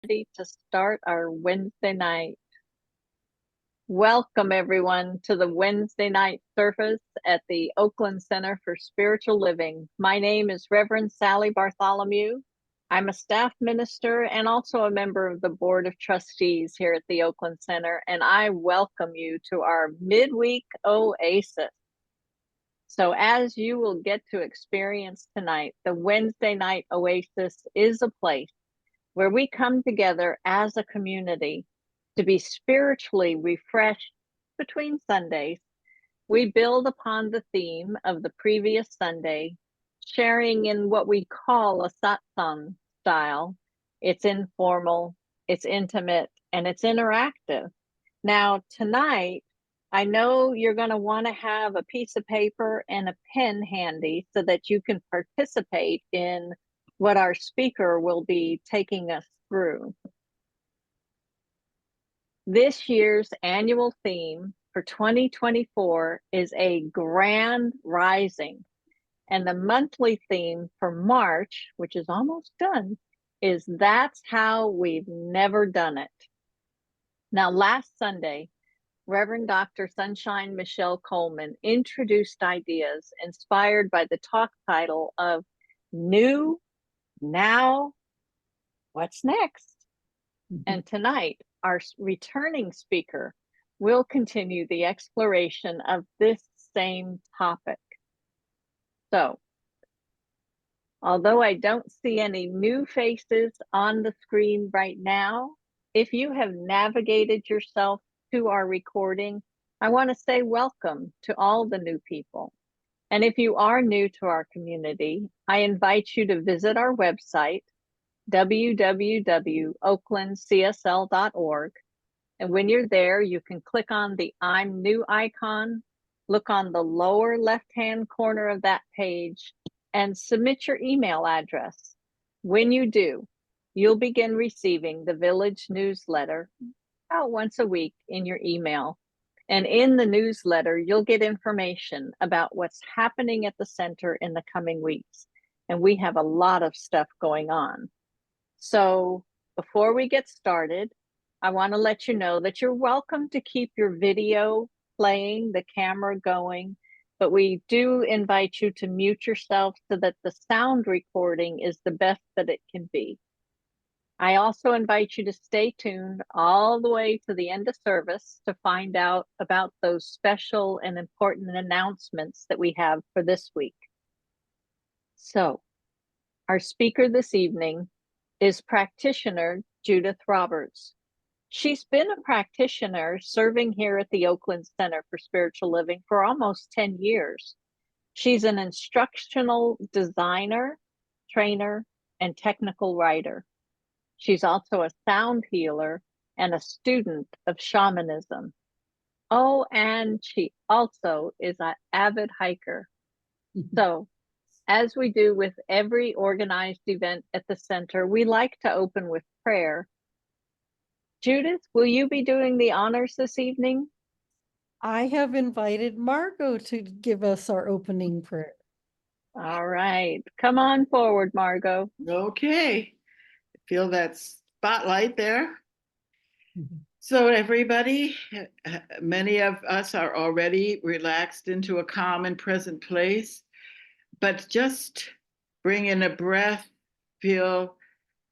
Ready to start our Wednesday night. Welcome, everyone, to the Wednesday night service at the Oakland Center for Spiritual Living. My name is Reverend Sally Bartholomew. I'm a staff minister and also a member of the Board of Trustees here at the Oakland Center, and I welcome you to our midweek oasis. So, as you will get to experience tonight, the Wednesday night oasis is a place where we come together as a community to be spiritually refreshed between Sundays. We build upon the theme of the previous Sunday, sharing in what we call a satsang style. It's informal, it's intimate, and it's interactive. Now, tonight, I know you're going to want to have a piece of paper and a pen handy so that you can participate in what our speaker will be taking us through. This year's annual theme for 2024 is a grand rising. And the monthly theme for March, which is almost done, is that's how we've never done it. Now, last Sunday, Reverend Dr. Sunshine Michelle Coleman introduced ideas inspired by the talk title of New, Now, What's Next? And tonight, our returning speaker will continue the exploration of this same topic. So, although I don't see any new faces on the screen right now, if you have navigated yourself to our recording, I want to say welcome to all the new people. And if you are new to our community, I invite you to visit our website, www.oaklandcsl.org. And when you're there, you can click on the I'm New icon, look on the lower left-hand corner of that page, and submit your email address. When you do, you'll begin receiving the village newsletter about once a week in your email. And in the newsletter, you'll get information about what's happening at the center in the coming weeks. And we have a lot of stuff going on. So before we get started, I want to let you know that you're welcome to keep your video playing, the camera going, but we do invite you to mute yourself so that the sound recording is the best that it can be. I also invite you to stay tuned all the way to the end of service to find out about those special and important announcements that we have for this week. So, our speaker this evening is practitioner Judith Roberts. She's been a practitioner serving here at the Oakland Center for Spiritual Living for almost 10 years. She's an instructional designer, trainer, and technical writer. She's also a sound healer and a student of shamanism. Oh, and she also is an avid hiker. So, as we do with every organized event at the center, we like to open with prayer. Judith, will you be doing the honors this evening? I have invited Margot to give us our opening prayer. All right. Come on forward, Margot. Okay. Feel that spotlight there. So everybody, many of us are already relaxed into a calm and present place, but just bring in a breath, feel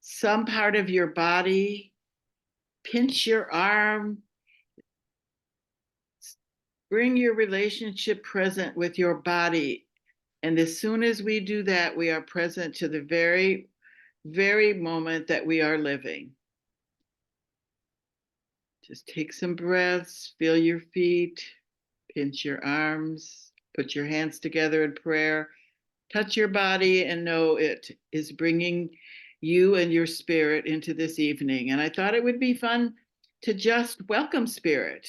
some part of your body, pinch your arm, bring your relationship present with your body. And as soon as we do that, we are present to the very, very moment that we are living. Just take some breaths, feel your feet, pinch your arms, put your hands together in prayer, touch your body and know it is bringing you and your spirit into this evening. And I thought it would be fun to just welcome spirit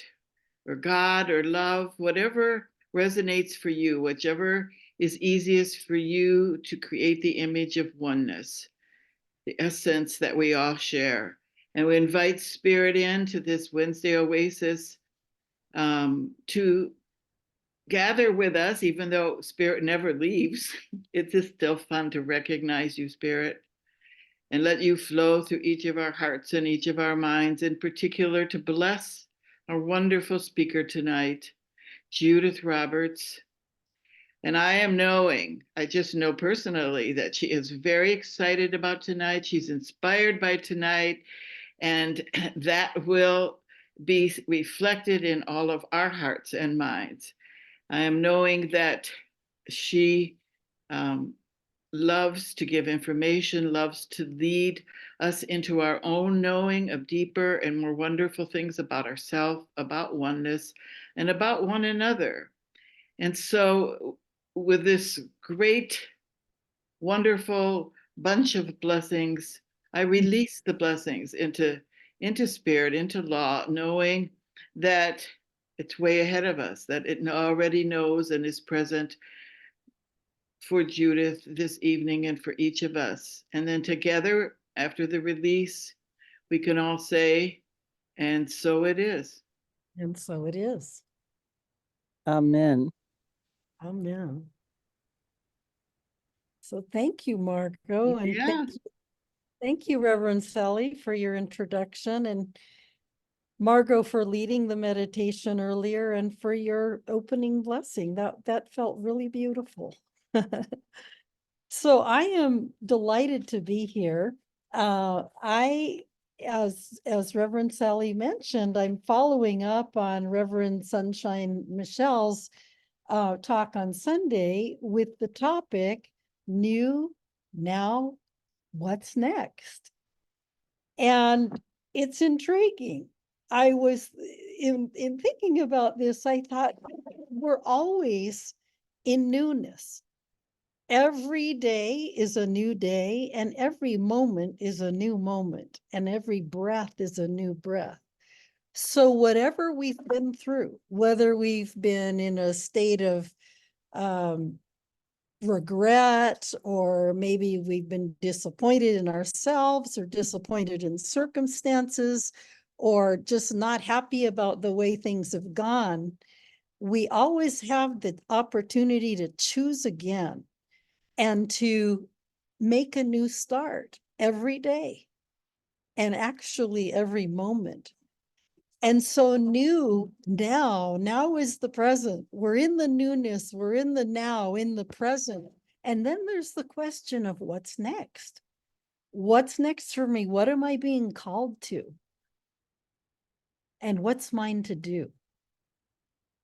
or God or love, whatever resonates for you, whichever is easiest for you to create the image of oneness, the essence that we all share. And we invite spirit into this Wednesday oasis to gather with us, even though spirit never leaves. It's just still fun to recognize you, spirit. and let you flow through each of our hearts and each of our minds, in particular to bless our wonderful speaker tonight, Judith Roberts. And I just know personally that she is very excited about tonight. She's inspired by tonight, and that will be reflected in all of our hearts and minds. I am knowing that she loves to give information, loves to lead us into our own knowing of deeper and more wonderful things about ourselves, about oneness, and about one another. And so, with this great, wonderful bunch of blessings, I release the blessings into spirit, into law, knowing that it's way ahead of us, that it already knows and is present for Judith this evening and for each of us. And then together, after the release, we can all say, and so it is. And so it is. Amen. Amen. So thank you, Margot, and Yeah. thank you, Reverend Sally, for your introduction, and Margot for leading the meditation earlier, and for your opening blessing. That felt really beautiful. So I am delighted to be here. As Reverend Sally mentioned, I'm following up on Reverend Sunshine Michelle's talk on Sunday with the topic, New, Now, What's Next? And it's intriguing. I was, in thinking about this, I thought, we're always in newness. Every day is a new day, and every moment is a new moment, and every breath is a new breath. So whatever we've been through, whether we've been in a state of regret, or maybe we've been disappointed in ourselves or disappointed in circumstances, or just not happy about the way things have gone, we always have the opportunity to choose again and to make a new start every day, and actually every moment. And so now is the present. We're in the newness, we're in the now, in the present. And then there's the question of what's next? What's next for me? What am I being called to? And what's mine to do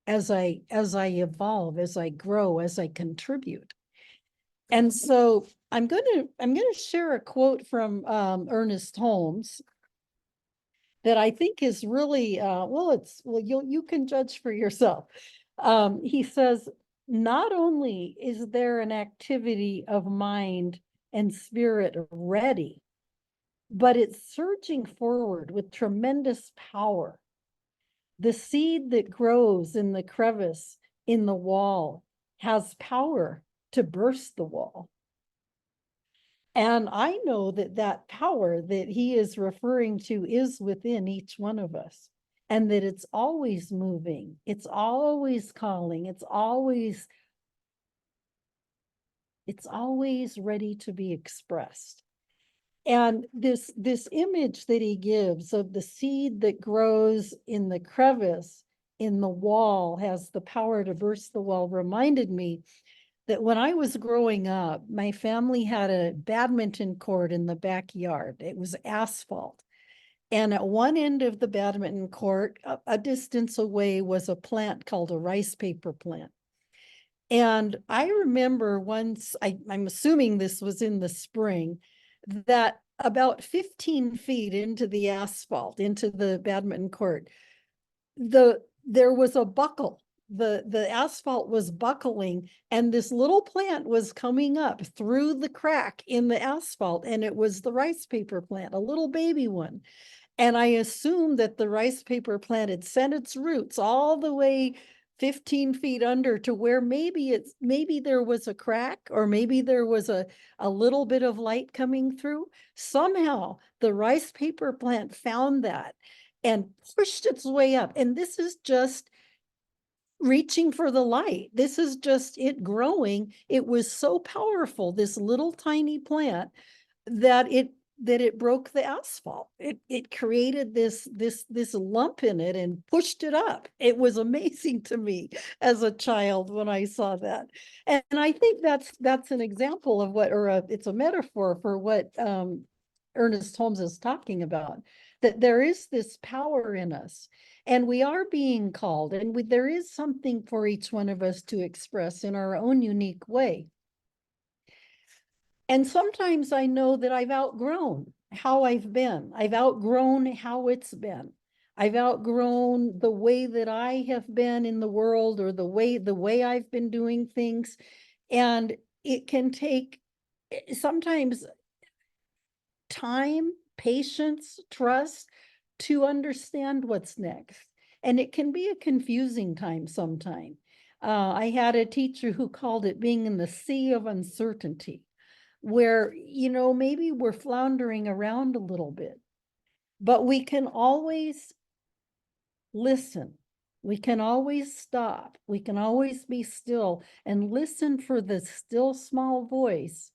as I evolve, as I grow, as I contribute? And so I'm going to share a quote from Ernest Holmes that I think is really you can judge for yourself. He says, not only is there an activity of mind and spirit ready, but it's surging forward with tremendous power. The seed that grows in the crevice in the wall has power to burst the wall. And I know that that power that he is referring to is within each one of us, and that it's always moving, it's always calling, it's always ready to be expressed. And this image that he gives of the seed that grows in the crevice in the wall has the power to burst the wall reminded me that when I was growing up, my family had a badminton court in the backyard. It was asphalt. And at one end of the badminton court, a distance away, was a plant called a rice paper plant. And I remember once, I'm assuming this was in the spring, that about 15 feet into the asphalt, into the badminton court, there was a buckle. The asphalt was buckling, and this little plant was coming up through the crack in the asphalt, and it was the rice paper plant, a little baby one. And I assumed that the rice paper plant had sent its roots all the way 15 feet under to where maybe there was a crack, or maybe there was a little bit of light coming through. Somehow the rice paper plant found that and pushed its way up. And this is just reaching for the light. This is just it growing. It was so powerful, this little tiny plant, that that it broke the asphalt. It created this lump in it and pushed it up. It was amazing to me as a child when I saw that. And I think that's an example of what, it's a metaphor for what Ernest Holmes is talking about, that there is this power in us and we are being called, and there is something for each one of us to express in our own unique way. And sometimes I know that I've outgrown how I've been. I've outgrown how it's been. I've outgrown the way that I have been in the world, or the way I've been doing things. And it can take sometimes time, patience, trust to understand what's next. And it can be a confusing time sometime. I had a teacher who called it being in the sea of uncertainty, where, maybe we're floundering around a little bit, but we can always listen. We can always stop. We can always be still and listen for the still small voice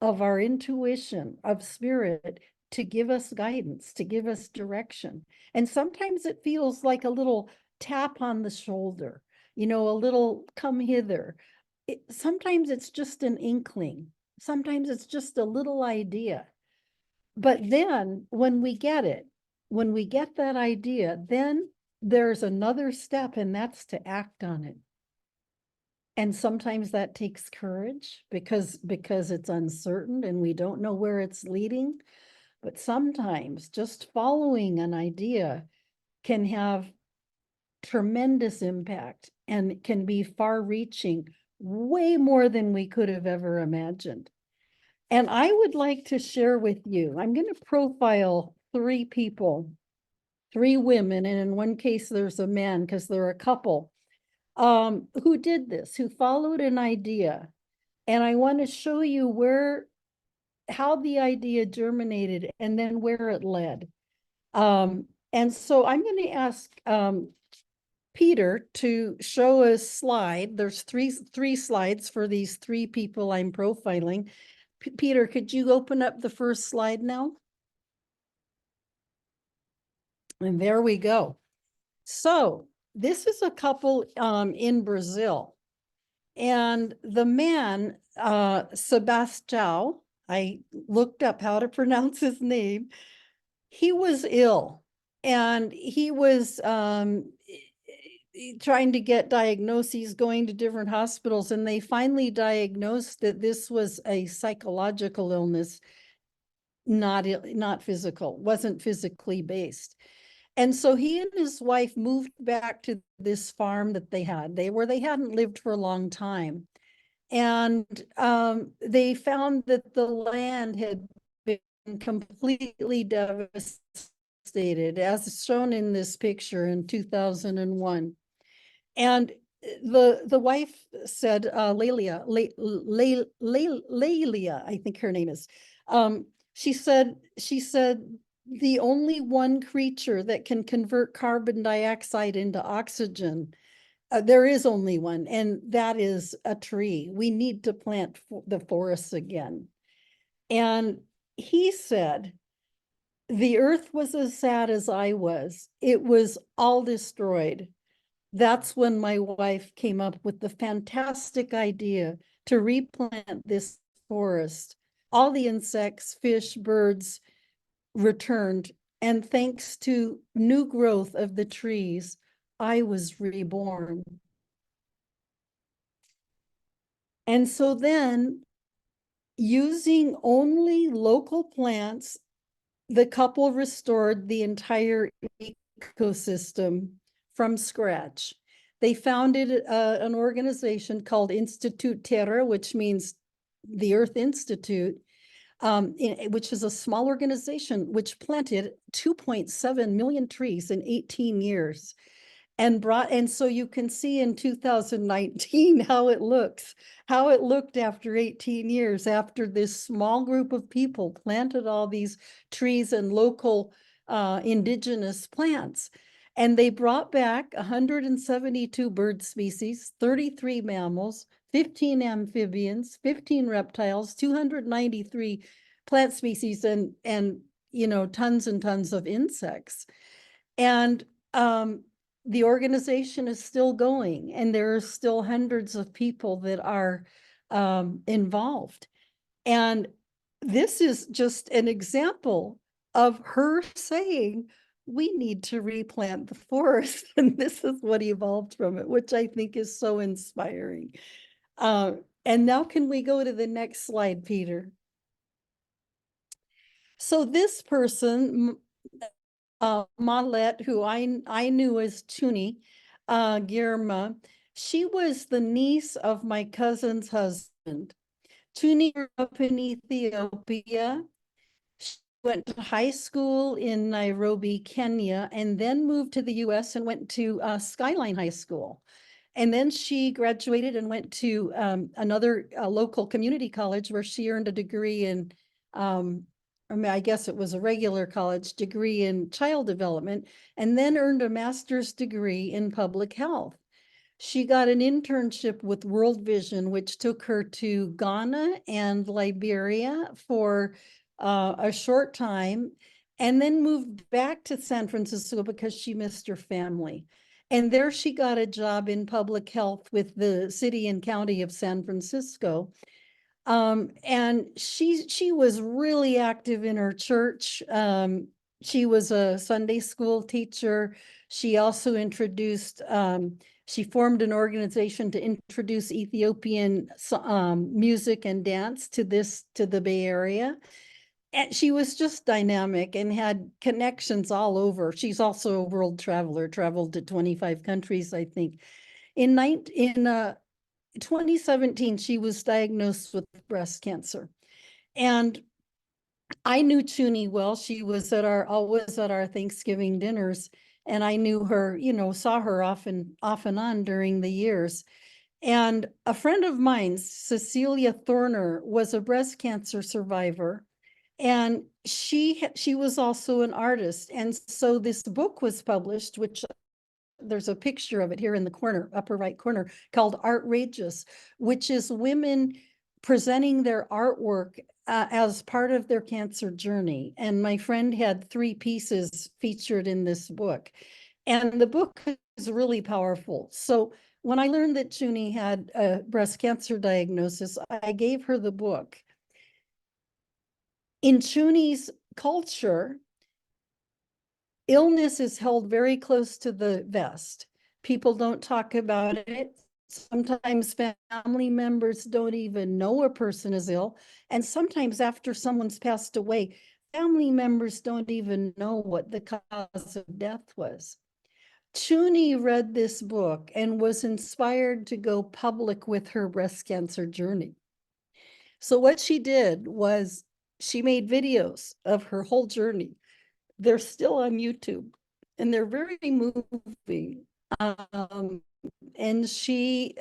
of our intuition, of spirit, to give us guidance, to give us direction. And sometimes it feels like a little tap on the shoulder, a little come hither. Sometimes it's just an inkling. Sometimes it's just a little idea. But then when we get it, when we get that idea, then there's another step, and that's to act on it. And sometimes that takes courage because it's uncertain and we don't know where it's leading. But sometimes just following an idea can have tremendous impact and can be far-reaching, way more than we could have ever imagined. And I would like to share with you, I'm going to profile 3 people, 3 women, and in one case there's a man because they're a couple, who did this, who followed an idea. And I want to show you how the idea germinated and then where it led. And so I'm going to ask Peter to show a slide. There's three slides for these 3 people I'm profiling. Peter, could you open up the first slide now? And there we go. So this is a couple in Brazil. And the man, Sebastião, I looked up how to pronounce his name. He was ill and he was trying to get diagnoses, going to different hospitals, and they finally diagnosed that this was a psychological illness, not physical, wasn't physically based. And so he and his wife moved back to this farm that they had, where they hadn't lived for a long time. And they found that the land had been completely devastated, as shown in this picture in 2001. And the wife said, Lelia, I think her name is, she said, the only one creature that can convert carbon dioxide into oxygen, there is only one, and that is a tree. We need to plant the forests again. And he said, the earth was as sad as I was. It was all destroyed. That's when my wife came up with the fantastic idea to replant this forest. All the insects, fish, birds returned, and thanks to new growth of the trees, I was reborn. And so then, using only local plants, the couple restored the entire ecosystem from scratch. They founded an organization called Institute Terra, which means the Earth Institute, which is a small organization which planted 2.7 million trees in 18 years. And so you can see in 2019 how it looked after 18 years, after this small group of people planted all these trees and local indigenous plants. And they brought back 172 bird species, 33 mammals, 15 amphibians, 15 reptiles, 293 plant species and tons and tons of insects. And the organization is still going, and there are still hundreds of people that are involved. And this is just an example of her saying, we need to replant the forest. And this is what evolved from it, which I think is so inspiring. And now can we go to the next slide, Peter? So this person, Marlette, who I knew as Tuni Girma, she was the niece of my cousin's husband. Tuni grew up in Ethiopia. She went to high school in Nairobi, Kenya, and then moved to the US and went to Skyline High School. And then she graduated and went to another local community college where she earned a degree in, I guess it was a regular college degree in child development, and then earned a master's degree in public health. She got an internship with World Vision, which took her to Ghana and Liberia for a short time, and then moved back to San Francisco because she missed her family. And there she got a job in public health with the city and county of San Francisco. And she was really active in her church. She was a Sunday school teacher. She also introduced, she formed an organization to introduce Ethiopian music and dance to the Bay Area. And she was just dynamic and had connections all over. She's also a world traveler, traveled to 25 countries, I think. In 2017, she was diagnosed with breast cancer. And I knew Tuni well. She was always at our Thanksgiving dinners. And I knew her, saw her off and on during the years. And a friend of mine, Cecilia Thorner, was a breast cancer survivor. And she was also an artist. And so this book was published, which there's a picture of it here in the corner, upper right corner, called Artrageous, which is women presenting their artwork as part of their cancer journey. And my friend had 3 pieces featured in this book. And the book is really powerful. So when I learned that Tuni had a breast cancer diagnosis, I gave her the book. In Tuni's culture, illness is held very close to the vest. People don't talk about it. Sometimes family members don't even know a person is ill. And sometimes after someone's passed away, family members don't even know what the cause of death was. Tuni read this book and was inspired to go public with her breast cancer journey. So what she did was she made videos of her whole journey. They're still on YouTube and they're very moving. And she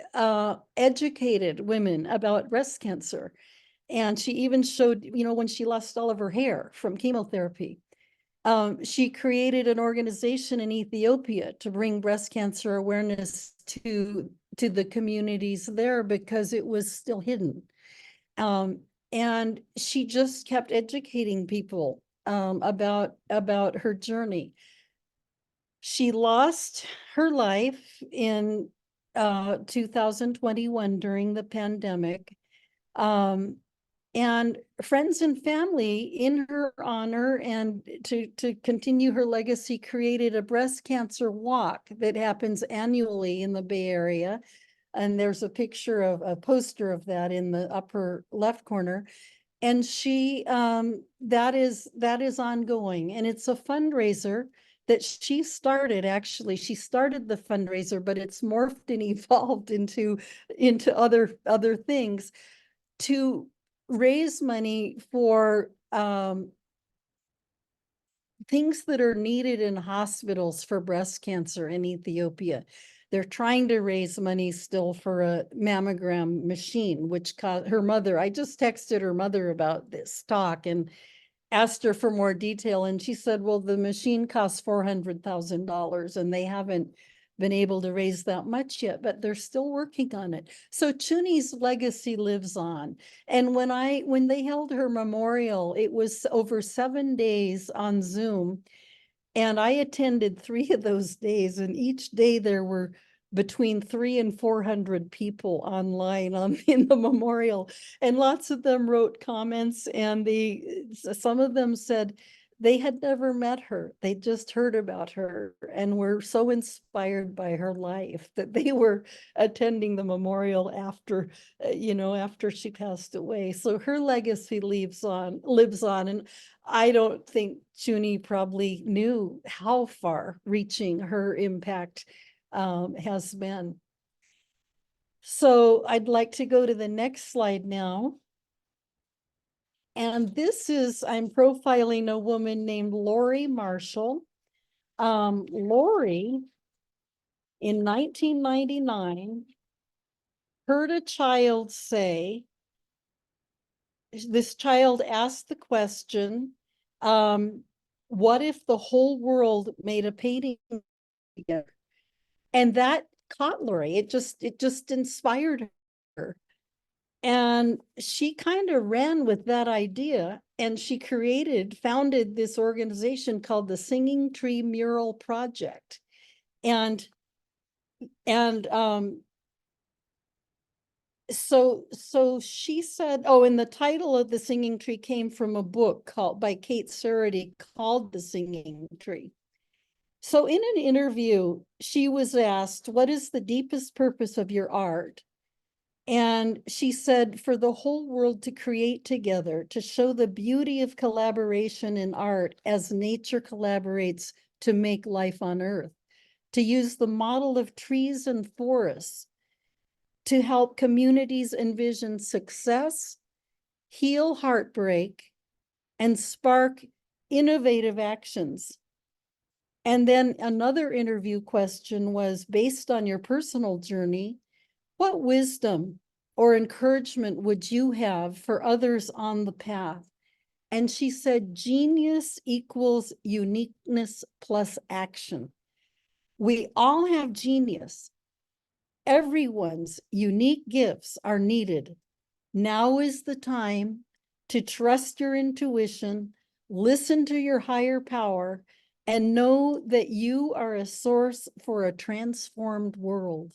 educated women about breast cancer. And she even showed, when she lost all of her hair from chemotherapy. She created an organization in Ethiopia to bring breast cancer awareness to the communities there because it was still hidden. And she just kept educating people about her journey. She lost her life in 2021 during the pandemic. And friends and family, in her honor and to continue her legacy, created a breast cancer walk that happens annually in the Bay Area. And there's a picture of a poster of that in the upper left corner. And she, that is ongoing. And it's a fundraiser that she started. Actually, she started the fundraiser, but it's morphed and evolved into other things to raise money for things that are needed in hospitals for breast cancer in Ethiopia. They're trying to raise money still for a mammogram machine, which her mother, I just texted her mother about this talk and asked her for more detail. And she said, well, the machine costs $400,000 and they haven't been able to raise that much yet, but they're still working on it. So Chuni's legacy lives on. And when they held her memorial, it was over 7 days on Zoom. And I attended 3 of those days, and each day there were between 300 and 400 people online in the memorial, and lots of them wrote comments, and some of them said they had never met her. They just heard about her and were so inspired by her life that they were attending the memorial after, after she passed away. So her legacy lives on. And I don't think Chuni probably knew how far reaching her impact has been. So I'd like to go to the next slide now. And this is, I'm profiling a woman named Lori Marshall. Lori, in 1999, heard a child say, this child asked the question, what if the whole world made a painting together? And that caught Lori. It just inspired her. And she kind of ran with that idea, and she founded this organization called the Singing Tree Mural Project. And so she said, and the title of the Singing Tree came from a book by Kate Surity called The Singing Tree. So in an interview, she was asked, what is the deepest purpose of your art? And she said, for the whole world to create together, to show the beauty of collaboration in art as nature collaborates to make life on earth, to use the model of trees and forests to help communities envision success, heal heartbreak, and spark innovative actions. And then another interview question was, based on your personal journey, what wisdom or encouragement would you have for others on the path? And she said, genius equals uniqueness plus action. We all have genius. Everyone's unique gifts are needed. Now is the time to trust your intuition, listen to your higher power, and know that you are a source for a transformed world.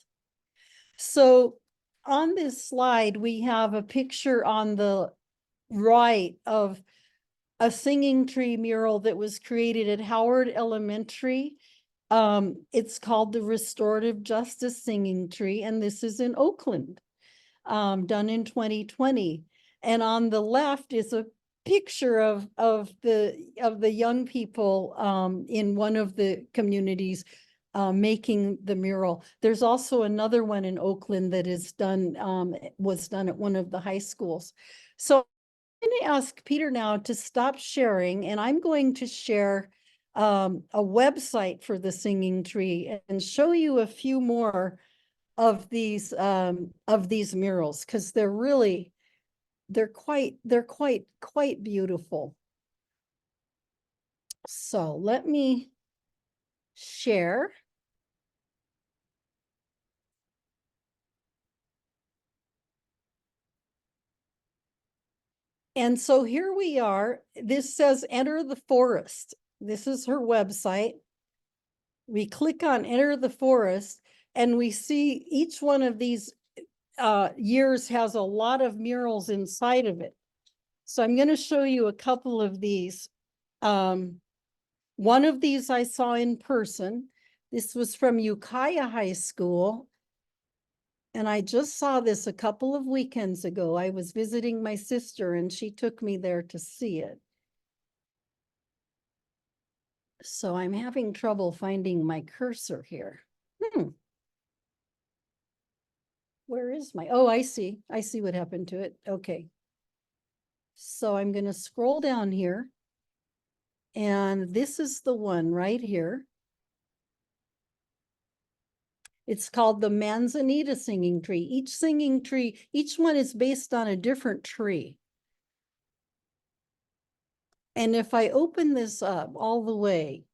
So on this slide, we have a picture on the right of a singing tree mural that was created at Howard Elementary. It's called the Restorative Justice Singing Tree, and this is in Oakland, done in 2020. And on the left is a picture of the young people in one of the communities making the mural. There's also another one in Oakland that is was done at one of the high schools. So I'm going to ask Peter now to stop sharing, and I'm going to share a website for the Singing Tree and show you a few more of these murals, because they're quite beautiful. So let me share. And so here we are. This says enter the forest. This is her website. We click on enter the forest, and we see each one of these years has a lot of murals inside of it. So I'm going to show you a couple of these. One of these I saw in person. This was from Ukiah High School. And I just saw this a couple of weekends ago. I was visiting my sister and she took me there to see it. So I'm having trouble finding my cursor here. Where is oh, I see what happened to it. Okay. So I'm going to scroll down here. And this is the one right here. It's called the Manzanita Singing Tree. Each one is based on a different tree. And if I open this up all the way,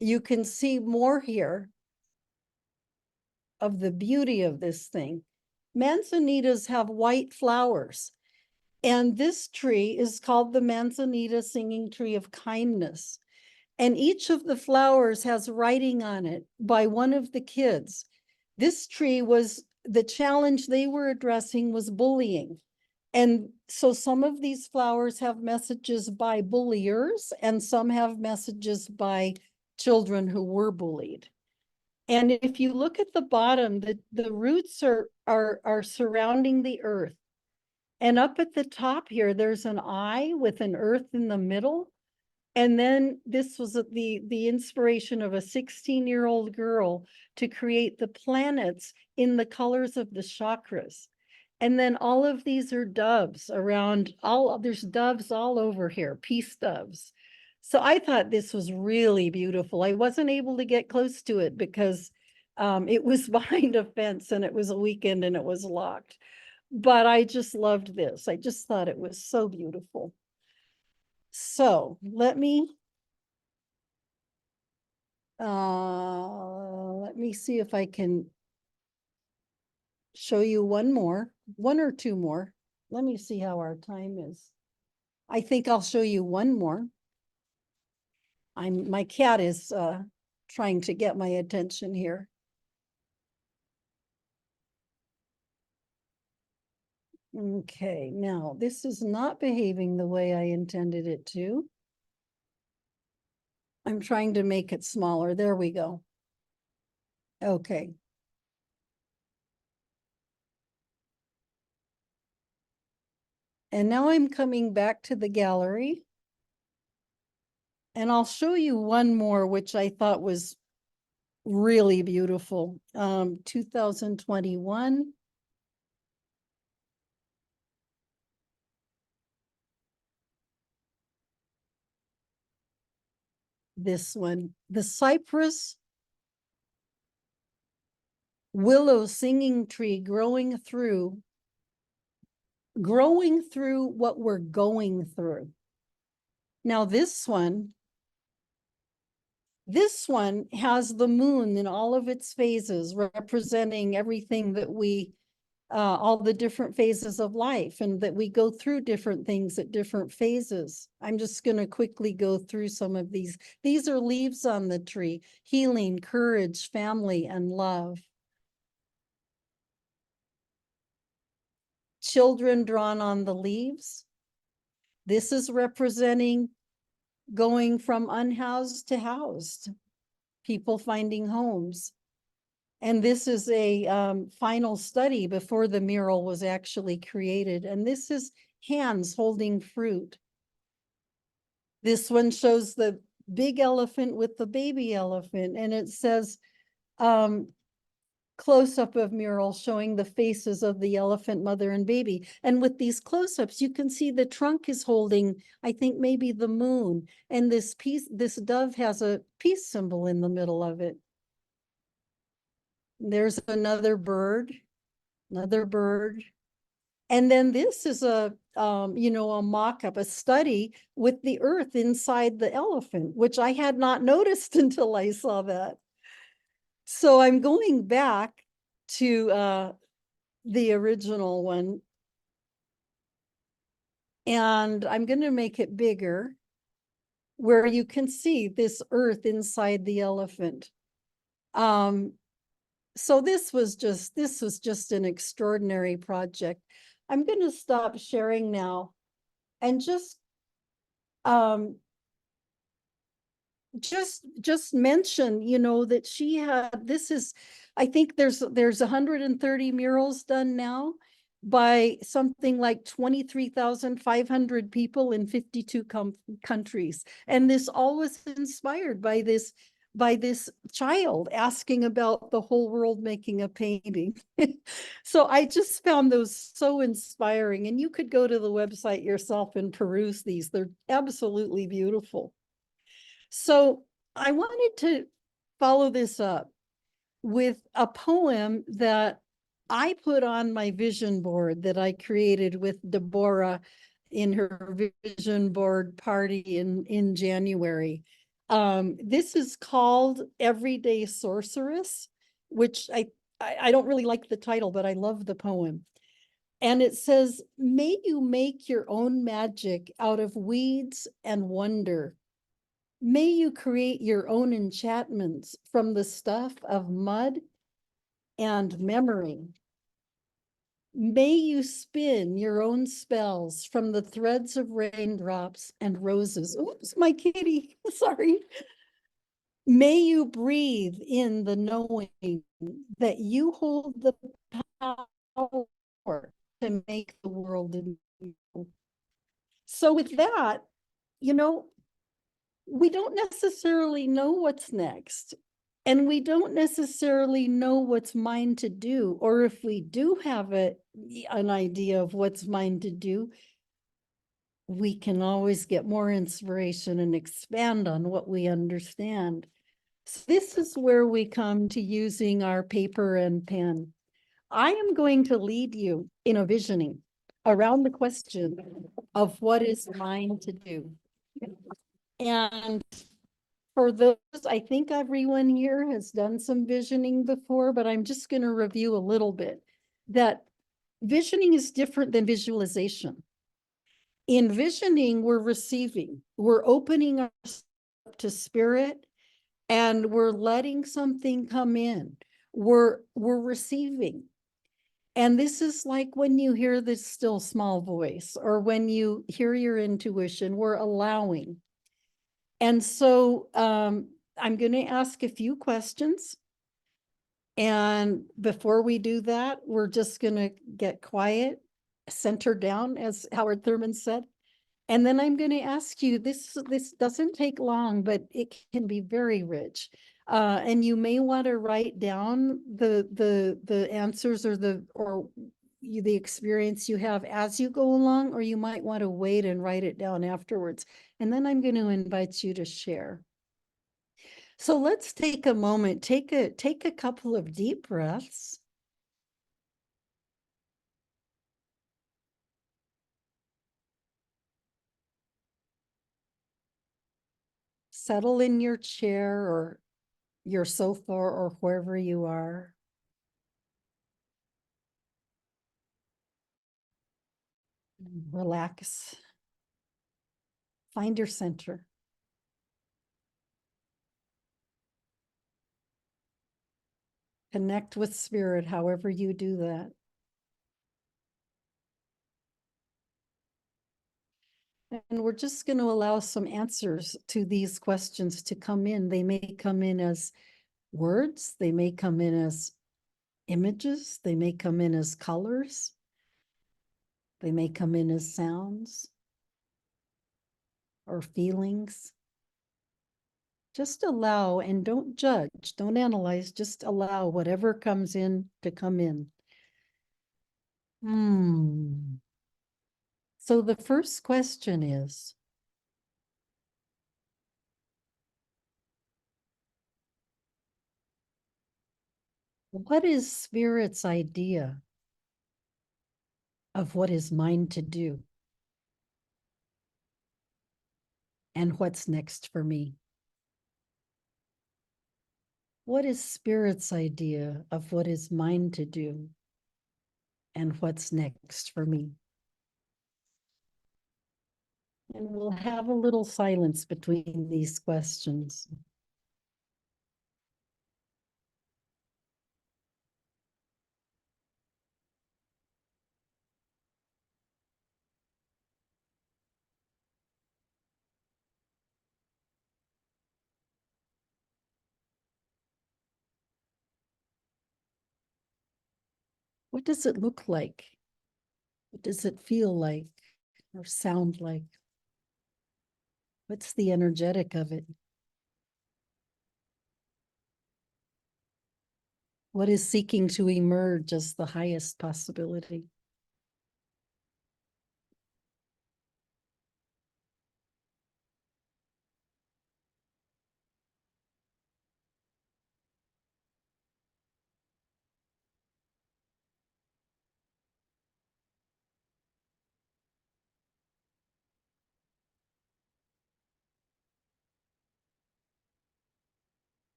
you can see more here. of the beauty of this thing. Manzanitas have white flowers, and this tree is called the Manzanita Singing Tree of Kindness. And each of the flowers has writing on it by one of the kids. This tree was, the challenge they were addressing was bullying. And so some of these flowers have messages by bulliers, and some have messages by children who were bullied. And if you look at the bottom, the roots are surrounding the earth. And up at the top here, there's an eye with an earth in the middle. And then this was the inspiration of a 16-year-old girl to create the planets in the colors of the chakras. And then all of these are doves around, there's doves all over here, peace doves. So I thought this was really beautiful. I wasn't able to get close to it because it was behind a fence and it was a weekend and it was locked. But I just loved this. I just thought it was so beautiful. So let me see if I can show you one or two more. Let me see how our time is. I think I'll show you one more. My cat is trying to get my attention here. Okay, now this is not behaving the way I intended it to. I'm trying to make it smaller. There we go. Okay. And now I'm coming back to the gallery. And I'll show you one more, which I thought was really beautiful. 2021. This one, the cypress willow singing tree growing through what we're going through. Now this one has the moon in all of its phases, representing everything that we all the different phases of life, and that we go through different things at different phases. I'm just going to quickly go through some of these. These are leaves on the tree: healing, courage, family, and love. Children drawn on the leaves. This is representing going from unhoused to housed, people finding homes. And this is a final study before the mural was actually created. And this is hands holding fruit. This one shows the big elephant with the baby elephant. And it says, close-up of mural showing the faces of the elephant, mother, and baby. And with these close-ups, you can see the trunk is holding, I think, maybe the moon. And this dove has a peace symbol in the middle of it. There's another bird. And then this is a mock-up, a study with the earth inside the elephant, which I had not noticed until I saw that. So I'm going back to the original one. And I'm going to make it bigger, where you can see this earth inside the elephant. So this was just an extraordinary project. I'm going to stop sharing now and just mention, that she had, I think there's 130 murals done now by something like 23,500 people in 52 countries. And this all was inspired by this child asking about the whole world making a painting. So I just found those so inspiring, and you could go to the website yourself and peruse these. They're absolutely beautiful. So I wanted to follow this up with a poem that I put on my vision board that I created with Deborah in her vision board party in January. This is called Everyday Sorceress, which I don't really like the title, but I love the poem. And it says, may you make your own magic out of weeds and wonder. May you create your own enchantments from the stuff of mud and memory. May you spin your own spells from the threads of raindrops and roses. Oops, my kitty, sorry. May you breathe in the knowing that you hold the power to make the world anew. So with that, we don't necessarily know what's next. And we don't necessarily know what's mine to do, or if we do have an idea of what's mine to do, we can always get more inspiration and expand on what we understand. So this is where we come to using our paper and pen. I am going to lead you in a visioning around the question of what is mine to do. And for those, I think everyone here has done some visioning before, but I'm just going to review a little bit. That visioning is different than visualization. In visioning, we're receiving, we're opening ourselves up to spirit, and we're letting something come in. We're receiving. And this is like when you hear this still small voice, or when you hear your intuition, we're allowing. And so I'm going to ask a few questions. And before we do that, we're just going to get quiet, center down, as Howard Thurman said. And then I'm going to ask you, this doesn't take long, but it can be very rich. And you may want to write down the answers or the experience you have as you go along, or you might want to wait and write it down afterwards. And then I'm going to invite you to share. So let's take a moment, take a couple of deep breaths. Settle in your chair or your sofa or wherever you are. Relax. Find your center. Connect with spirit, however you do that. And we're just going to allow some answers to these questions to come in. They may come in as words, they may come in as images, they may come in as colors, they may come in as sounds or feelings. Just allow and don't judge, don't analyze, just allow whatever comes in to come in. So the first question is, what is Spirit's idea of what is mine to do? And what's next for me? What is Spirit's idea of what is mine to do? And what's next for me? And we'll have a little silence between these questions. What does it look like? What does it feel like or sound like? What's the energetic of it? What is seeking to emerge as the highest possibility?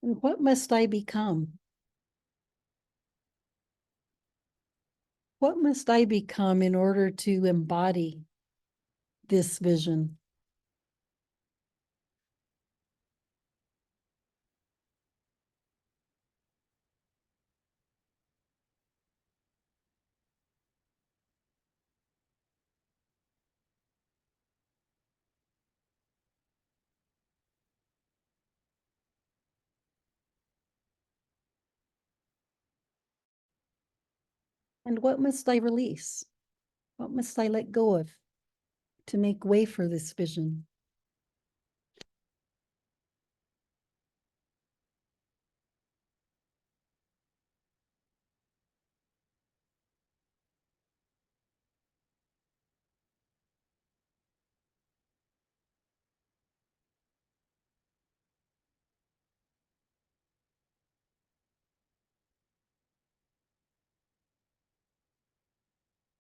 And what must I become? What must I become in order to embody this vision? And what must I release? What must I let go of to make way for this vision?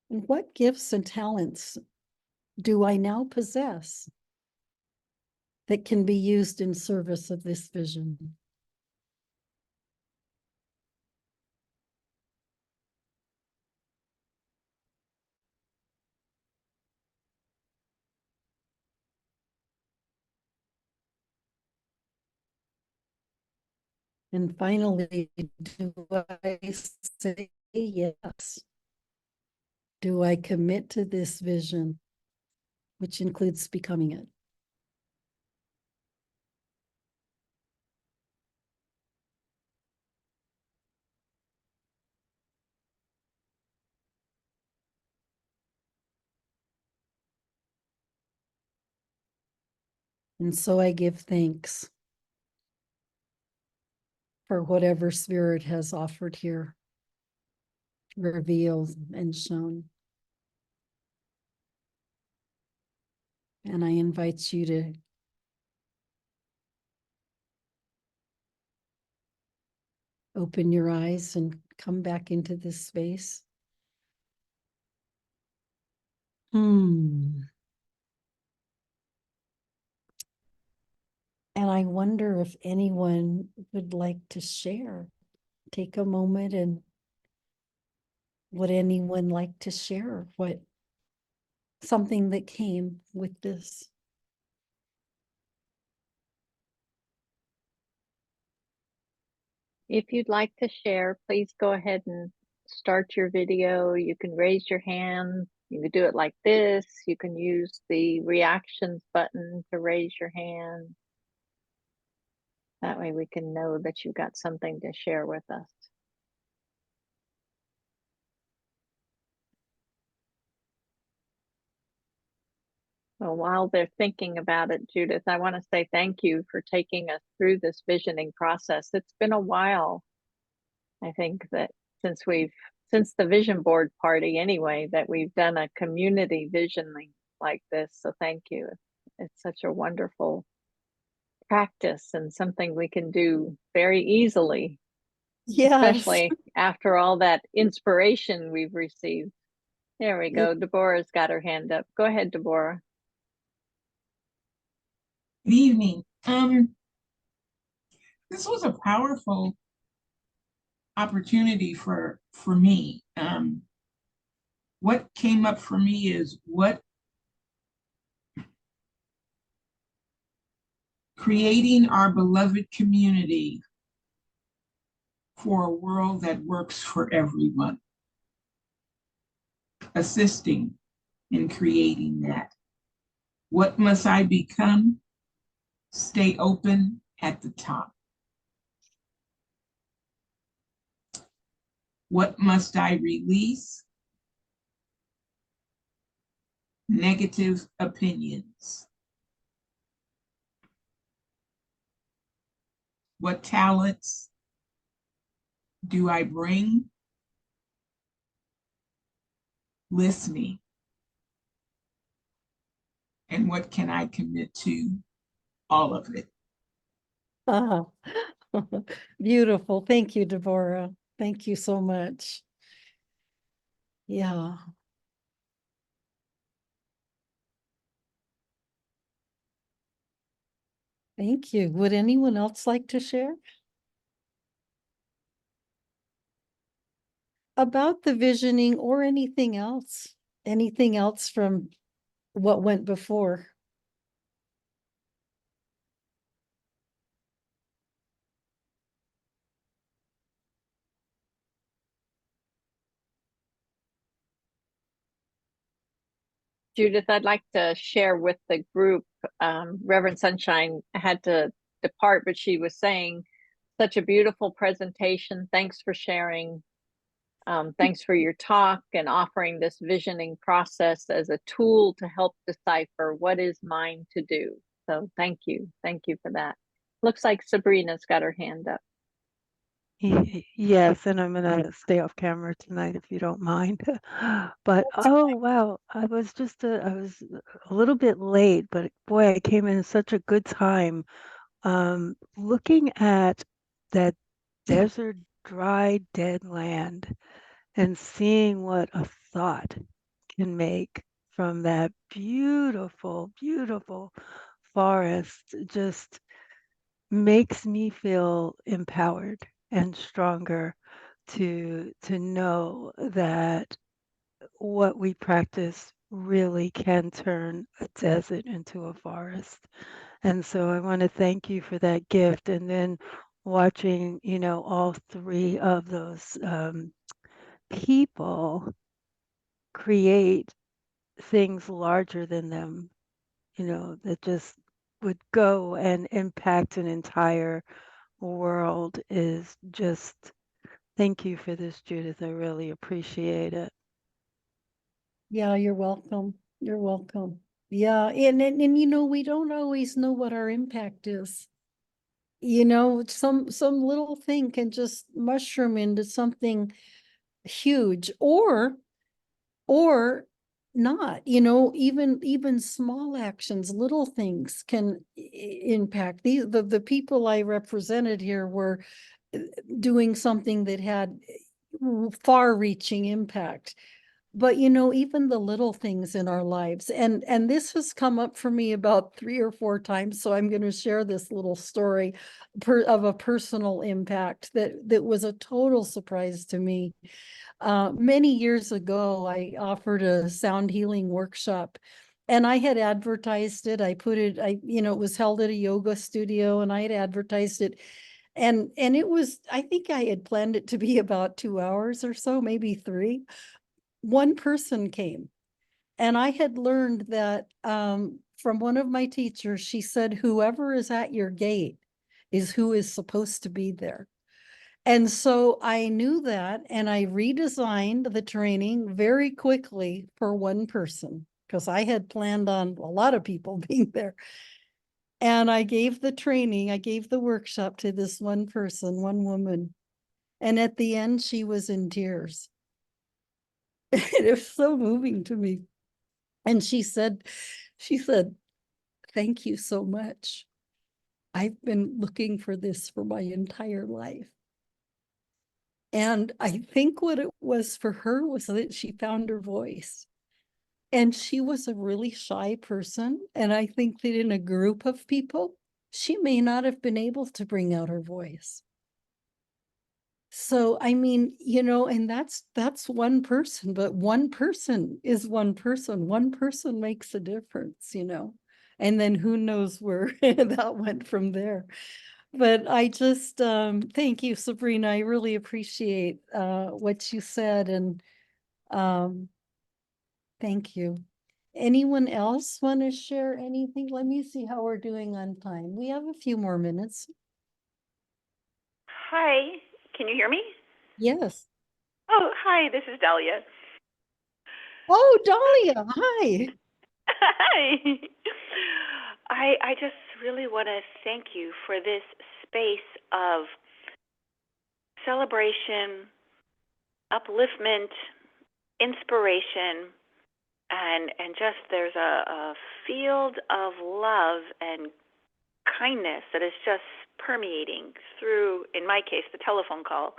And what gifts and talents do I now possess that can be used in service of this vision? And finally, do I say yes? Do I commit to this vision, which includes becoming it? And so I give thanks for whatever spirit has offered here, revealed and shown. And I invite you to open your eyes and come back into this space. And I wonder if anyone would like to share. Take a moment, and would anyone like to share what something that came with this? If you'd like to share, please go ahead and start your video. You can raise your hand. You can do it like this. You can use the reactions button to raise your hand. That way we can know that you've got something to share with us. Well, while they're thinking about it, Judith, I want to say thank you for taking us through this visioning process. It's been a while. I think that since the vision board party anyway, that we've done a community visioning like this. So thank you. It's such a wonderful practice and something we can do very easily, Yes. especially after all that inspiration we've received. There we go. Deborah's got her hand up. Go ahead, Deborah. Good evening. This was a powerful opportunity for me. What came up for me is what creating our beloved community for a world that works for everyone, assisting in creating that. What must I become? Stay open at the top. What must I release? Negative opinions. What talents do I bring? Listening. And what can I commit to? All of it. Oh, beautiful. Thank you, Deborah. Thank you so much. Yeah. Thank you. Would anyone else like to share? about the visioning or anything else from what went before. Judith, I'd like to share with the group. Reverend Sunshine had to depart, but she was saying, such a beautiful presentation. Thanks for sharing. Thanks for your talk and offering this visioning process as a tool to help decipher what is mine to do. So thank you. Thank you for that. Looks like Sabrina's got her hand up. Yes, and I'm gonna stay off camera tonight if you don't mind. But oh wow, I was a little bit late, but boy, I came in such a good time. Looking at that desert, dry, dead land and seeing what a thought can make from that beautiful, beautiful forest just makes me feel empowered and stronger to know that what we practice really can turn a desert into a forest. And so I want to thank you for that gift. And then watching, all three of those people create things larger than them, that just would go and impact an entire world is just thank you for this, Judith. I really appreciate it. Yeah, you're welcome. You're welcome. Yeah, and we don't always know what our impact is. Some little thing can just mushroom into something huge or not, even small actions, little things can impact. The people I represented here were doing something that had far-reaching impact. But even the little things in our lives, and this has come up for me about 3 or 4 times, so I'm going to share this little story of a personal impact that was a total surprise to me. Many years ago, I offered a sound healing workshop, and I had advertised it. It was held at a yoga studio, and I had advertised it. And it was, I think I had planned it to be about 2 hours or so, maybe 3. One person came, and I had learned that from one of my teachers. She said, whoever is at your gate is who is supposed to be there. And so I knew that, and I redesigned the training very quickly for one person because I had planned on a lot of people being there. And I gave the workshop to this one person, one woman. And at the end, she was in tears. It was so moving to me. And she said, thank you so much. I've been looking for this for my entire life. And I think what it was for her was that she found her voice. And she was a really shy person. And I think that in a group of people, she may not have been able to bring out her voice. So, I mean, and that's one person, but one person is one person. One person makes a difference, and then who knows where that went from there. But I just, thank you, Sabrina. I really appreciate what you said, and thank you. Anyone else want to share anything? Let me see how we're doing on time. We have a few more minutes. Hi, can you hear me? Yes. Oh, hi, this is Dahlia. Oh, Dahlia, hi. Hi. I just really want to thank you for this space of celebration, upliftment, inspiration, and just there's a field of love and kindness that is just permeating through, in my case, the telephone call.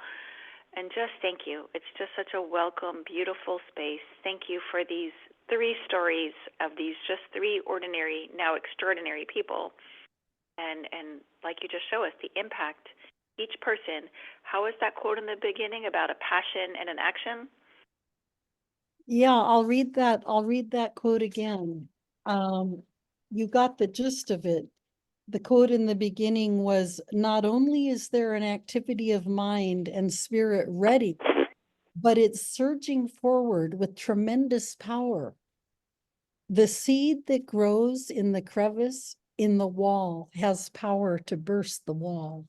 And just thank you. It's just such a welcome, beautiful space. Thank you for these 3 stories of these just 3 ordinary, now extraordinary people. And like you just show us, the impact each person. How is that quote in the beginning about a passion and an action? Yeah, I'll read that. I'll read that quote again. You got the gist of it. The quote in the beginning was, not only is there an activity of mind and spirit ready, but it's surging forward with tremendous power. The seed that grows in the crevice in the wall has power to burst the wall.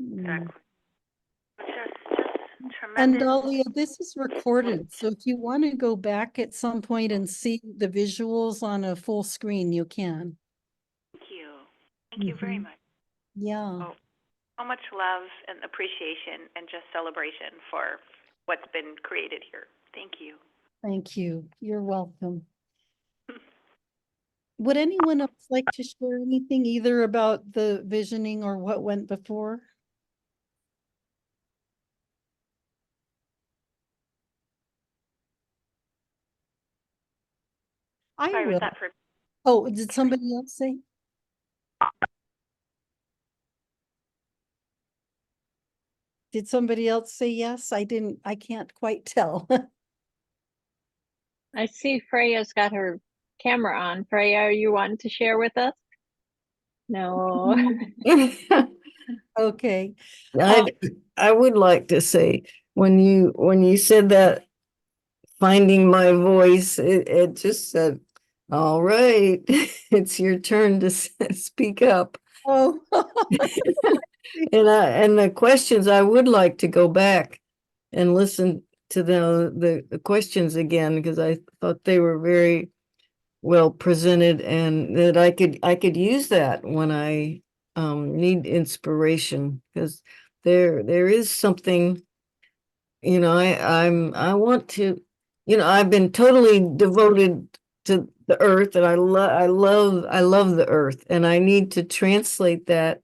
Exactly. Just And tremendous. Dahlia, this is recorded, so if you want to go back at some point and see the visuals on a full screen, you can. Thank you. Thank you very Mhm. much. Yeah, Oh, so much love and appreciation and just celebration for what's been created here. Thank you. thank you. You're welcome. Would anyone else like to share anything either about the visioning or what went before? I Sorry, was will. that for Oh, did somebody else say? Did somebody else say yes? I can't quite tell. I see Freya's got her camera on. Freya, are you wanting to share with us? No. Okay. I would like to say when you said that finding my voice, it just said, all right, it's your turn to speak up. Oh, And the questions, I would like to go back and listen to the questions again, because I thought they were very well presented, and that I could use that when I need inspiration, because there is something, I want to, I've been totally devoted to the earth, and I love the earth, and I need to translate that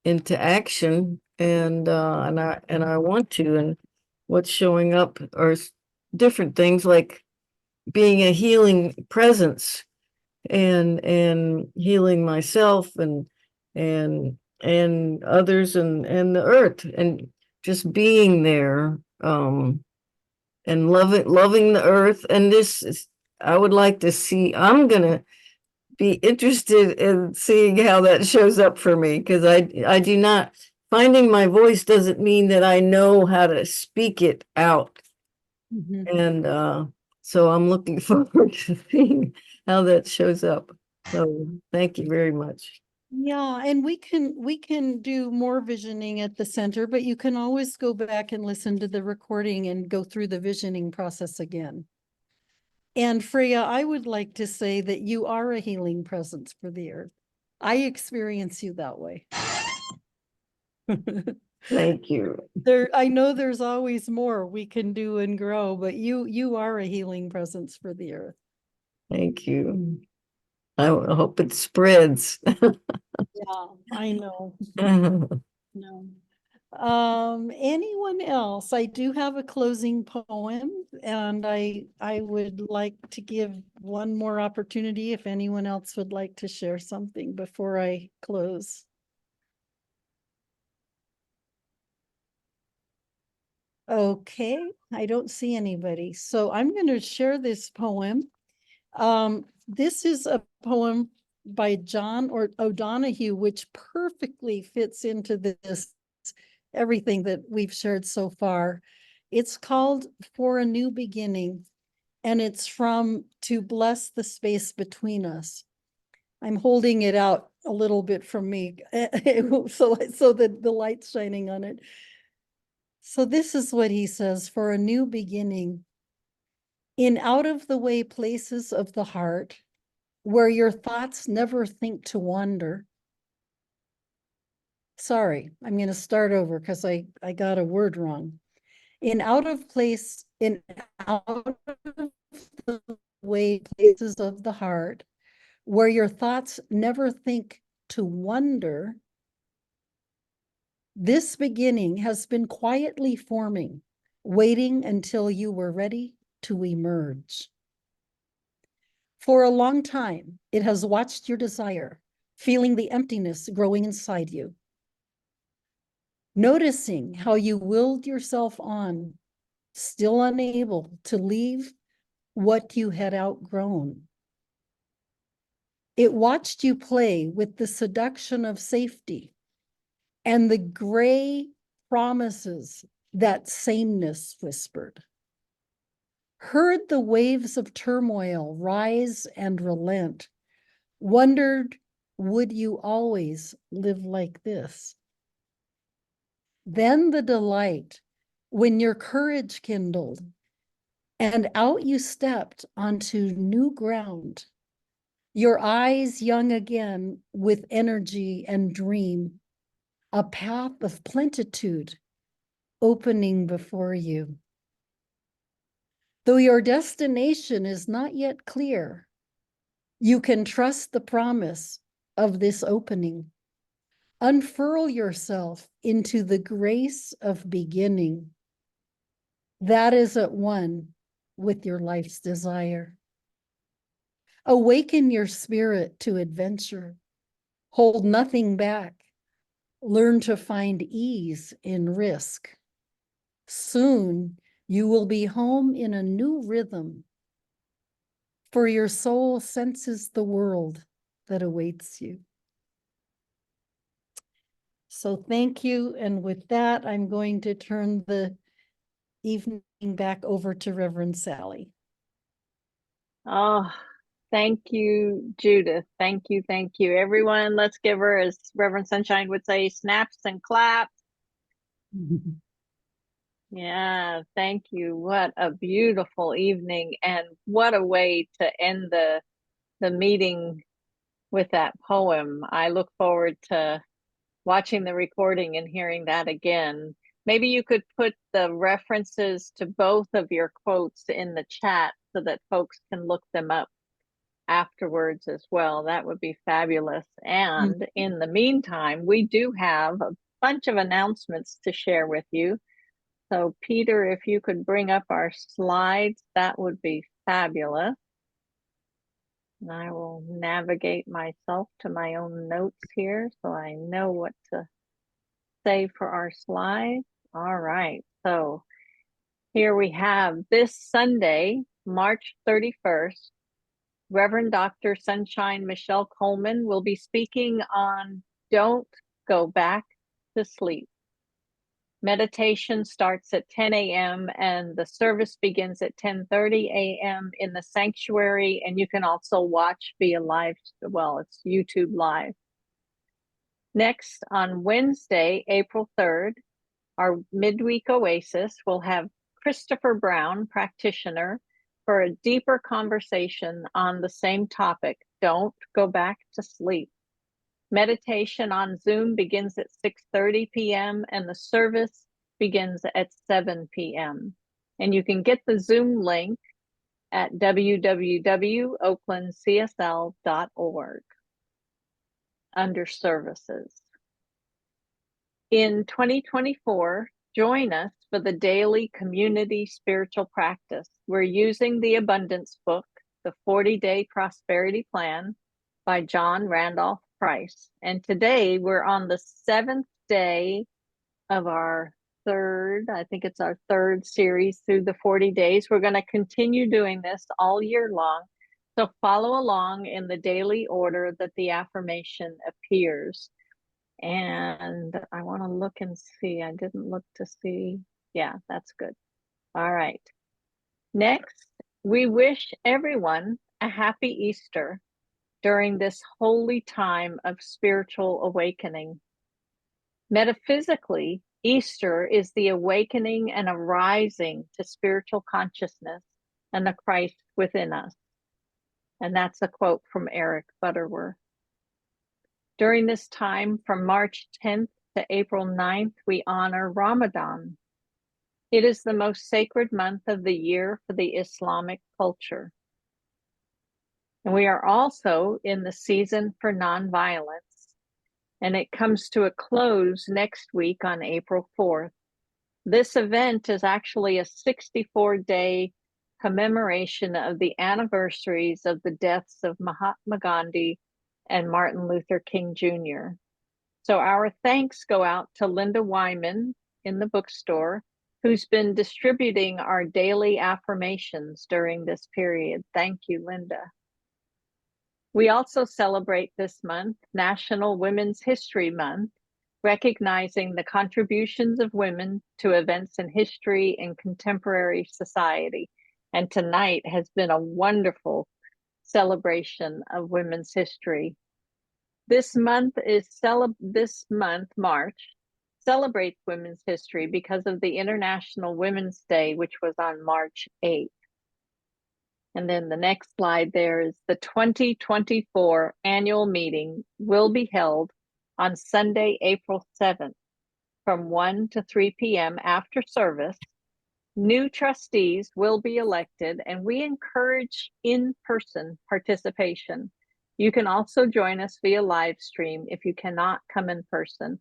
into action, and I want to, and what's showing up are different things, like being a healing presence, and healing myself, and others, and the earth, and just being there, and loving the earth. And this is, I would like to see, I'm gonna be interested in seeing how that shows up for me, because I do not, finding my voice doesn't mean that I know how to speak it out. mhm. And so I'm looking forward to seeing how that shows up. So thank you very much. Yeah, and we can do more visioning at the center, but you can always go back and listen to the recording and go through the visioning process again. And Freya, I would like to say that you are a healing presence for the earth. I experience you that way. Thank you. I know there's always more we can do and grow, but you are a healing presence for the earth. Thank you. I hope it spreads. Yeah, I know. No. Anyone else? I do have a closing poem, and I would like to give one more opportunity if anyone else would like to share something before I close. Okay, I don't see anybody, so I'm going to share this poem. This is a poem by John O'Donohue, which perfectly fits into this, everything that we've shared so far. It's called For a New Beginning, and it's from To Bless the Space Between Us. I'm holding it out a little bit from me, so that the light's shining on it. So this is what he says: for a new beginning, in out of the way places of the heart, where your thoughts never think to wander. Sorry, I'm going to start over because I got a word wrong. In out of the way places of the heart, where your thoughts never think to wonder, this beginning has been quietly forming, waiting until you were ready to emerge. For a long time, it has watched your desire feeling the emptiness growing inside you. Noticing how you willed yourself on, still unable to leave what you had outgrown. It watched you play with the seduction of safety and the gray promises that sameness whispered. Heard the waves of turmoil rise and relent, wondered, would you always live like this? Then the delight when your courage kindled and out you stepped onto new ground, your eyes young again with energy and dream, a path of plenitude opening before you. Though your destination is not yet clear, you can trust the promise of this opening. Unfurl yourself into the grace of beginning. That is at one with your life's desire. Awaken your spirit to adventure. Hold nothing back. Learn to find ease in risk. Soon you will be home in a new rhythm, for your soul senses the world that awaits you. So thank you. And with that, I'm going to turn the evening back over to Reverend Sally. Oh, thank you, Judith. Thank you, thank you. Everyone, let's give her, as Reverend Sunshine would say, snaps and claps. Yeah, thank you. What a beautiful evening, and what a way to end the meeting with that poem. I look forward to watching the recording and hearing that again. Maybe you could put the references to both of your quotes in the chat so that folks can look them up afterwards as well. That would be fabulous. And in the meantime, we do have a bunch of announcements to share with you. So Peter, if you could bring up our slides, that would be fabulous. And I will navigate myself to my own notes here so I know what to say for our slides. All right, so here we have this Sunday, March 31st, Reverend Dr. Sunshine Michelle Coleman will be speaking on Don't Go Back to Sleep. Meditation starts at 10 a.m. and the service begins at 10:30 a.m. in the sanctuary, and you can also watch via live, well, it's YouTube Live. Next, on Wednesday, April 3rd, our midweek oasis will have Christopher Brown, practitioner, for a deeper conversation on the same topic, Don't Go Back to Sleep. Meditation on Zoom begins at 6:30 p.m. and the service begins at 7 p.m. And you can get the Zoom link at www.oaklandcsl.org under services. In 2024, join us for the daily community spiritual practice. We're using the Abundance Book, The 40-Day Prosperity Plan by John Randolph Price. And today we're on the 7th day of our third series through the 40 days. We're going to continue doing this all year long. So follow along in the daily order that the affirmation appears. And I want to look and see. I didn't look to see. Yeah, that's good. All right. Next, we wish everyone a happy Easter during this holy time of spiritual awakening. Metaphysically, Easter is the awakening and arising to spiritual consciousness and the Christ within us. And that's a quote from Eric Butterworth. During this time, from March 10th to April 9th, we honor Ramadan. It is the most sacred month of the year for the Islamic culture. And we are also in the season for nonviolence, and it comes to a close next week on April 4th. This event is actually a 64-day commemoration of the anniversaries of the deaths of Mahatma Gandhi, and Martin Luther King Jr. So our thanks go out to Linda Wyman in the bookstore, who's been distributing our daily affirmations during this period. Thank you, Linda. We also celebrate this month National Women's History Month, recognizing the contributions of women to events in history and contemporary society. And tonight has been a wonderful celebration of women's history. This month, March, celebrates women's history because of the International Women's Day, which was on March 8th. And then the next slide there is the 2024 annual meeting will be held on Sunday, April 7th from 1 to 3 p.m. after service. New trustees will be elected, and we encourage in-person participation. You can also join us via live stream if you cannot come in person.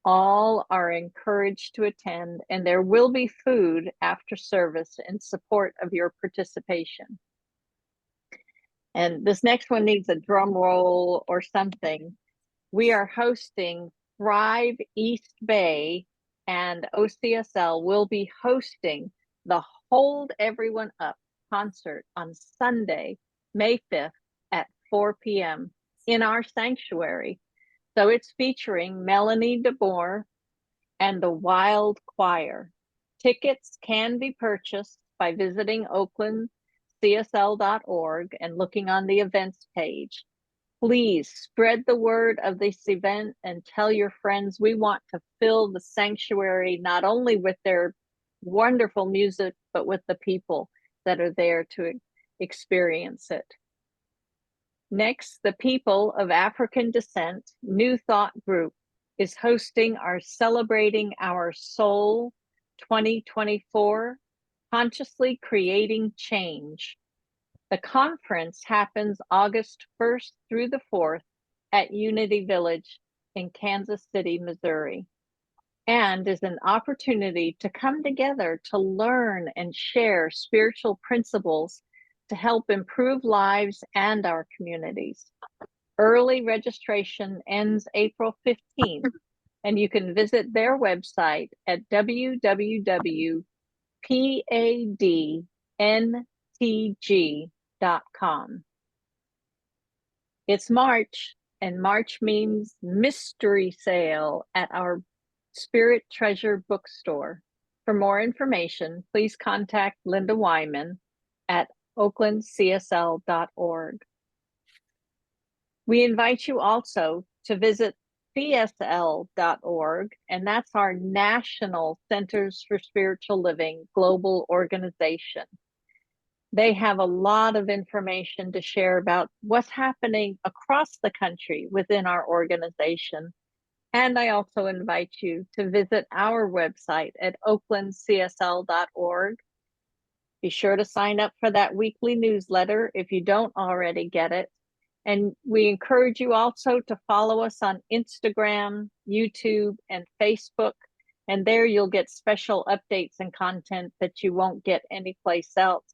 All are encouraged to attend, and there will be food after service in support of your participation. And this next one needs a drum roll or something. We are hosting Thrive East Bay, and OCSL will be hosting the Hold Everyone Up concert on Sunday, May 5th at 4 p.m. in our sanctuary. So it's featuring Melanie DeBoer and the Wild Choir. Tickets can be purchased by visiting oaklandcsl.org and looking on the events page. Please spread the word of this event and tell your friends. We want to fill the sanctuary not only with their wonderful music, but with the people that are there to experience it. Next, the People of African Descent New Thought Group is hosting our Celebrating Our Soul 2024, Consciously Creating Change. The conference happens August 1st through the 4th at Unity Village in Kansas City, Missouri, and is an opportunity to come together to learn and share spiritual principles to help improve lives and our communities. Early registration ends April 15th, and you can visit their website at www.padntg.com. It's March, and March means mystery sale at our Spirit Treasure bookstore. For more information, please contact Linda Wyman at oaklandcsl.org. We invite you also to visit CSL.org, and that's our National Centers for Spiritual Living global organization. They have a lot of information to share about what's happening across the country within our organization. And I also invite you to visit our website at oaklandcsl.org. Be sure to sign up for that weekly newsletter if you don't already get it. And we encourage you also to follow us on Instagram, YouTube, and Facebook. And there you'll get special updates and content that you won't get anyplace else.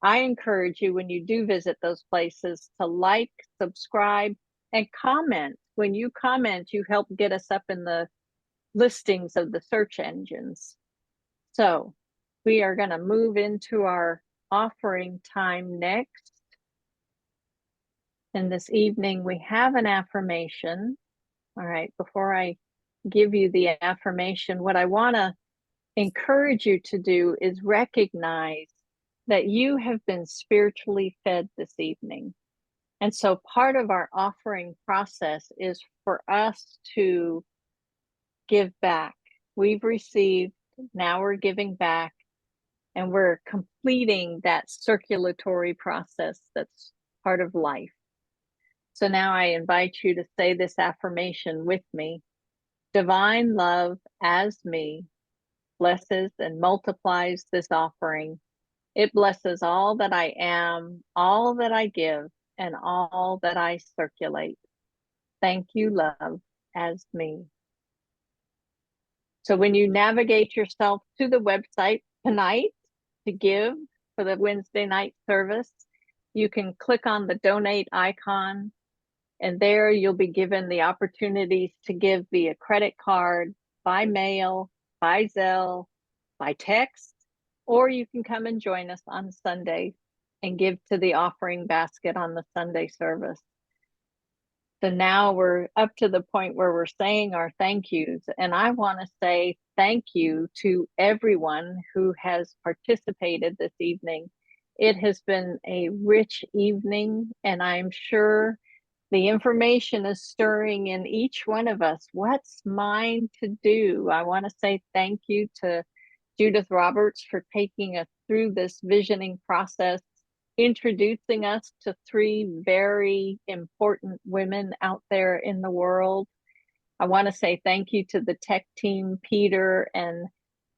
I encourage you, when you do visit those places, to like, subscribe, and comment. When you comment, you help get us up in the listings of the search engines. So we are going to move into our offering time next. And this evening we have an affirmation. All right, before I give you the affirmation, what I want to encourage you to do is recognize that you have been spiritually fed this evening. And so part of our offering process is for us to give back. We've received, now we're giving back, and we're completing that circulatory process that's part of life. So now I invite you to say this affirmation with me. Divine love as me blesses and multiplies this offering. It blesses all that I am, all that I give, and all that I circulate. Thank you, love, as me. So when you navigate yourself to the website tonight to give for the Wednesday night service, you can click on the donate icon And there you'll be given the opportunities to give via credit card, by mail, by Zelle, by text, or you can come and join us on Sunday and give to the offering basket on the Sunday service. So now we're up to the point where we're saying our thank yous. And I want to say thank you to everyone who has participated this evening. It has been a rich evening, and I'm sure the information is stirring in each one of us. What's mine to do? I want to say thank you to Judith Roberts for taking us through this visioning process, introducing us to 3 very important women out there in the world. I want to say thank you to the tech team, Peter and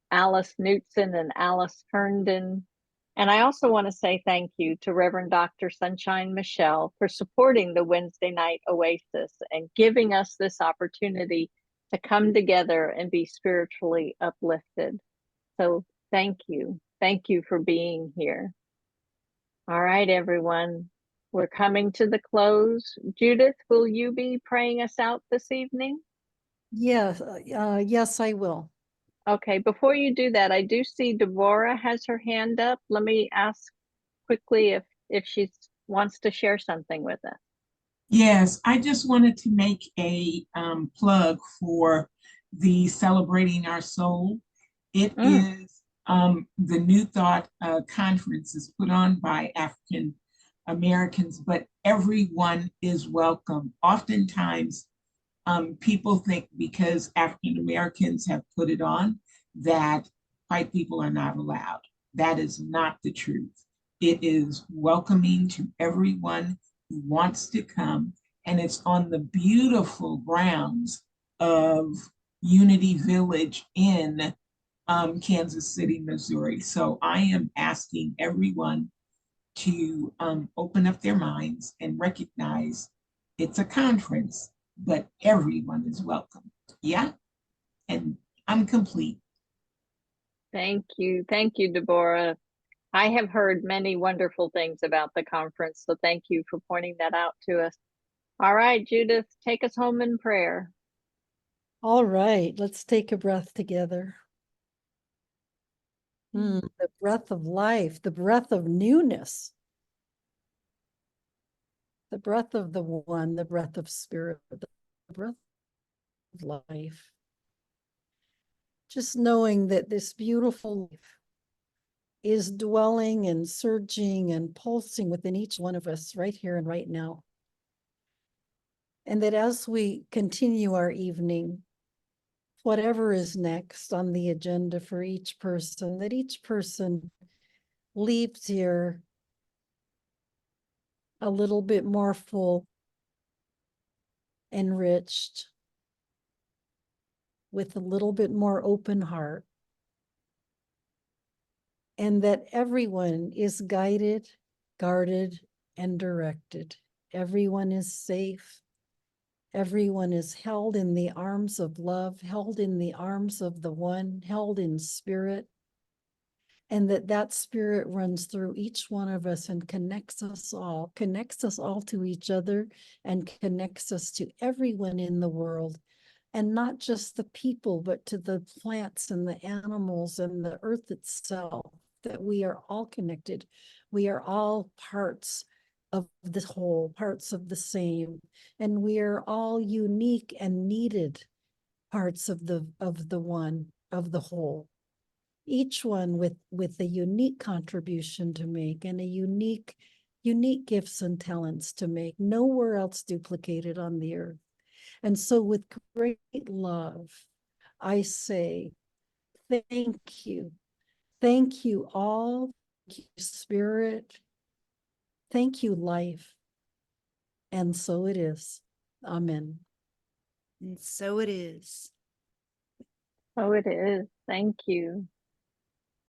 Alice Knutson and Alice Herndon. And I also want to say thank you to Reverend Dr. Sunshine Michelle for supporting the Wednesday Night Oasis and giving us this opportunity to come together and be spiritually uplifted. So thank you. Thank you for being here. All right, everyone. We're coming to the close. Judith, will you be praying us out this evening? Yes, yes, I will. Okay, before you do that, I do see Deborah has her hand up. Let me ask quickly if she wants to share something with us. Yes, I just wanted to make a plug for the Celebrating Our Soul. It is the New Thought conference is put on by African Americans, but everyone is welcome. Oftentimes, people think because African Americans have put it on that white people are not allowed. That is not the truth. It is welcoming to everyone who wants to come, and it's on the beautiful grounds of Unity Village in Kansas City, Missouri. So I am asking everyone to open up their minds and recognize it's a conference, but everyone is welcome. Yeah, and I'm complete. Thank you. Thank you, Deborah. I have heard many wonderful things about the conference, so thank you for pointing that out to us. All right, Judith, take us home in prayer. All right, let's take a breath together. The breath of life, the breath of newness, the breath of the one, the breath of spirit, the breath of life. Just knowing that this beautiful life is dwelling and surging and pulsing within each one of us right here and right now. And that as we continue our evening, whatever is next on the agenda for each person, that each person leaves here a little bit more full, enriched, with a little bit more open heart, and that everyone is guided, guarded, and directed. Everyone is safe. Everyone is held in the arms of love, held in the arms of the one, held in spirit, and that spirit runs through each one of us and connects us all to each other, and connects us to everyone in the world, and not just the people, but to the plants and the animals and the earth itself, that we are all connected. We are all parts of the whole, parts of the same, and we are all unique and needed parts of the one, of the whole. Each one with a unique contribution to make, and a unique gifts and talents to make, nowhere else duplicated on the earth. And so with great love, I say, thank you. Thank you all. Thank you, Spirit. Thank you, life. And so it is. Amen. And so it is. Oh, it is. Thank you.